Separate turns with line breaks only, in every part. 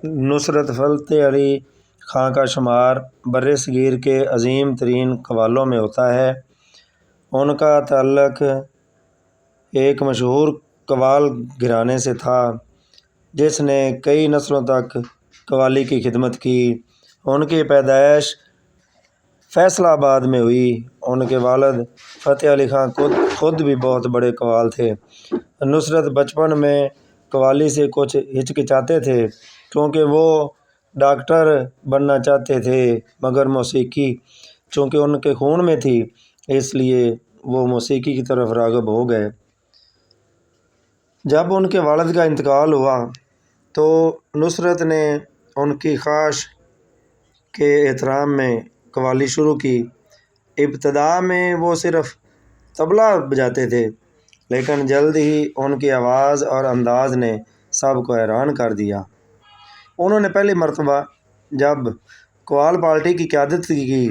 نصرت فتح علی خاں کا شمار بر صغیر کے عظیم ترین قوالوں میں ہوتا ہے۔ ان کا تعلق ایک مشہور قوال گھرانے سے تھا جس نے کئی نسلوں تک قوالی کی خدمت کی۔ ان کی پیدائش فیصل آباد میں ہوئی۔ ان کے والد فتح علی خاں خود بھی بہت بڑے قوال تھے۔ نصرت بچپن میں قوالی سے کچھ ہچکچاتے تھے کیونکہ وہ ڈاکٹر بننا چاہتے تھے، مگر موسیقی چونکہ ان کے خون میں تھی اس لیے وہ موسیقی کی طرف راغب ہو گئے۔ جب ان کے والد کا انتقال ہوا تو نصرت نے ان کی خواہش کے احترام میں قوالی شروع کی۔ ابتدا میں وہ صرف طبلہ بجاتے تھے لیکن جلد ہی ان کی آواز اور انداز نے سب کو حیران کر دیا۔ انہوں نے پہلی مرتبہ جب قوال پارٹی کی قیادت کی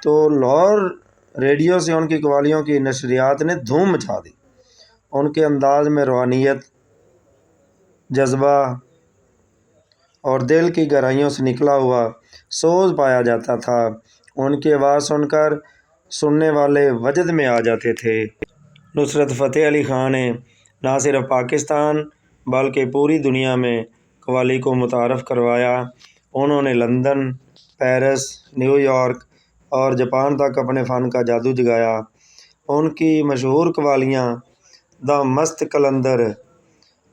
تو لاہور ریڈیو سے ان کی قوالیوں کی نشریات نے دھوم مچا دی۔ ان کے انداز میں روحانیت، جذبہ اور دل کی گہرائیوں سے نکلا ہوا سوز پایا جاتا تھا۔ ان کی آواز سن کر سننے والے وجد میں آ جاتے تھے۔ نصرت فتح علی خاں نے نہ صرف پاکستان بلکہ پوری دنیا میں قوالی کو متعارف کروایا۔ انہوں نے لندن، پیرس، نیو یارک اور جاپان تک اپنے فن کا جادو جگایا۔ ان کی مشہور قوالیاں "دا مست قلندر"،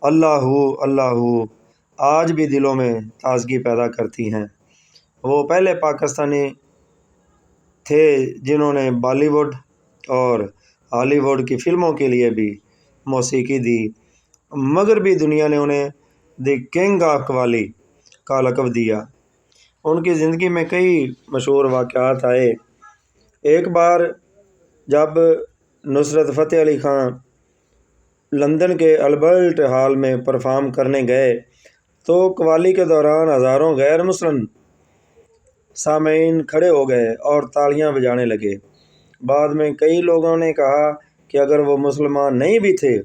"اللہ ہو اللہ ہو" آج بھی دلوں میں تازگی پیدا کرتی ہیں۔ وہ پہلے پاکستانی تھے جنہوں نے بالی ووڈ اور ہالی ووڈ کی فلموں کے لیے بھی موسیقی دی، مگر بھی دنیا نے انہیں "دی کنگ آف قوالی" کا لقب دیا۔ ان کی زندگی میں کئی مشہور واقعات آئے۔ ایک بار جب نصرت فتح علی خاں لندن کے البرٹ ہال میں پرفارم کرنے گئے تو قوالی کے دوران ہزاروں غیر مسلم سامعین کھڑے ہو گئے اور تالیاں بجانے لگے۔ بعد میں کئی لوگوں نے کہا کہ اگر وہ مسلمان نہیں بھی تھے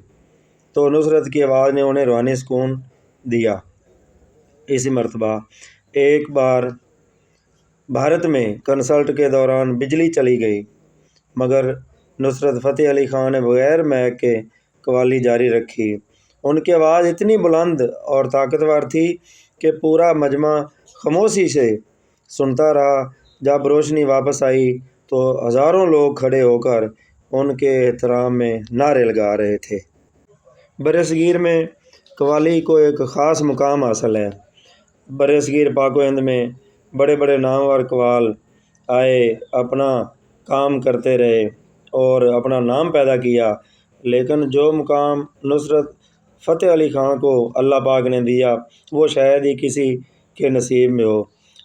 تو نصرت کی آواز نے انہیں روحانی سکون دیا۔ اسی مرتبہ ایک بار بھارت میں کنسرٹ کے دوران بجلی چلی گئی مگر نصرت فتح علی خاں نے بغیر مائیک کے قوالی جاری رکھی۔ ان کی آواز اتنی بلند اور طاقتور تھی کہ پورا مجمع خاموشی سے سنتا رہا۔ جب روشنی واپس آئی تو ہزاروں لوگ کھڑے ہو کر ان کے احترام میں نعرے لگا رہے تھے۔ برصغیر میں قوالی کو ایک خاص مقام حاصل ہے۔ برصغیر پاک و ہند میں بڑے بڑے نامور قوال آئے، اپنا کام کرتے رہے اور اپنا نام پیدا کیا، لیکن جو مقام نصرت فتح علی خاں کو اللہ پاک نے دیا وہ شاید ہی کسی کے نصیب میں ہو۔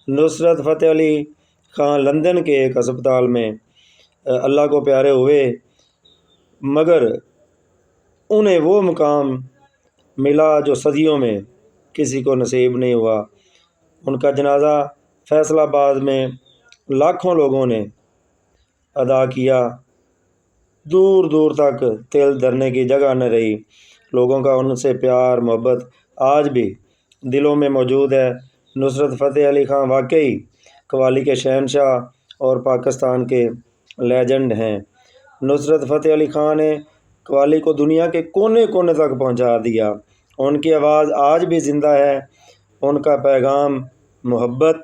نصرت فتح علی خاں لندن کے ایک ہسپتال میں اللہ کو پیارے ہوئے مگر انہیں وہ مقام ملا جو صدیوں میں کسی کو نصیب نہیں ہوا۔ ان کا جنازہ فیصل آباد میں لاکھوں لوگوں نے ادا کیا۔ دور دور تک تل دھرنے کی جگہ نہ رہی۔ لوگوں کا ان سے پیار محبت آج بھی دلوں میں موجود ہے۔ نصرت فتح علی خاں واقعی قوالی کے شہنشاہ اور پاکستان کے لیجنڈ ہیں۔ نصرت فتح علی خاں نے قوالی کو دنیا کے کونے کونے تک پہنچا دیا۔ ان کی آواز آج بھی زندہ ہے۔ ان کا پیغام محبت،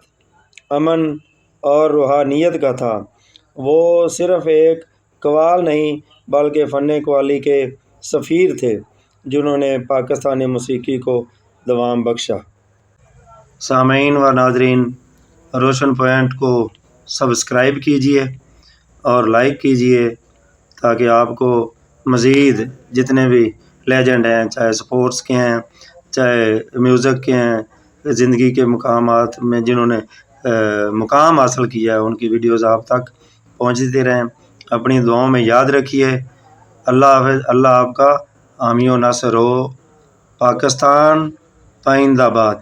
امن اور روحانیت کا تھا۔ وہ صرف ایک قوال نہیں بلکہ فن قوالی کے سفیر تھے جنہوں نے پاکستانی موسیقی کو دوام بخشا۔ سامعین و ناظرین، روشن پوائنٹ کو سبسکرائب کیجیے اور لائک کیجیے تاکہ آپ کو مزید جتنے بھی لیجنڈ ہیں، چاہے سپورٹس کے ہیں چاہے میوزک کے ہیں، زندگی کے مقامات میں جنہوں نے مقام حاصل کیا ہے، ان کی ویڈیوز آپ تک پہنچتی رہیں۔ اپنی دعاؤں میں یاد رکھیے۔ اللہ حافظ۔ اللہ آپ کا حامی و ناصر ہو۔ پاکستان پائندہ باد۔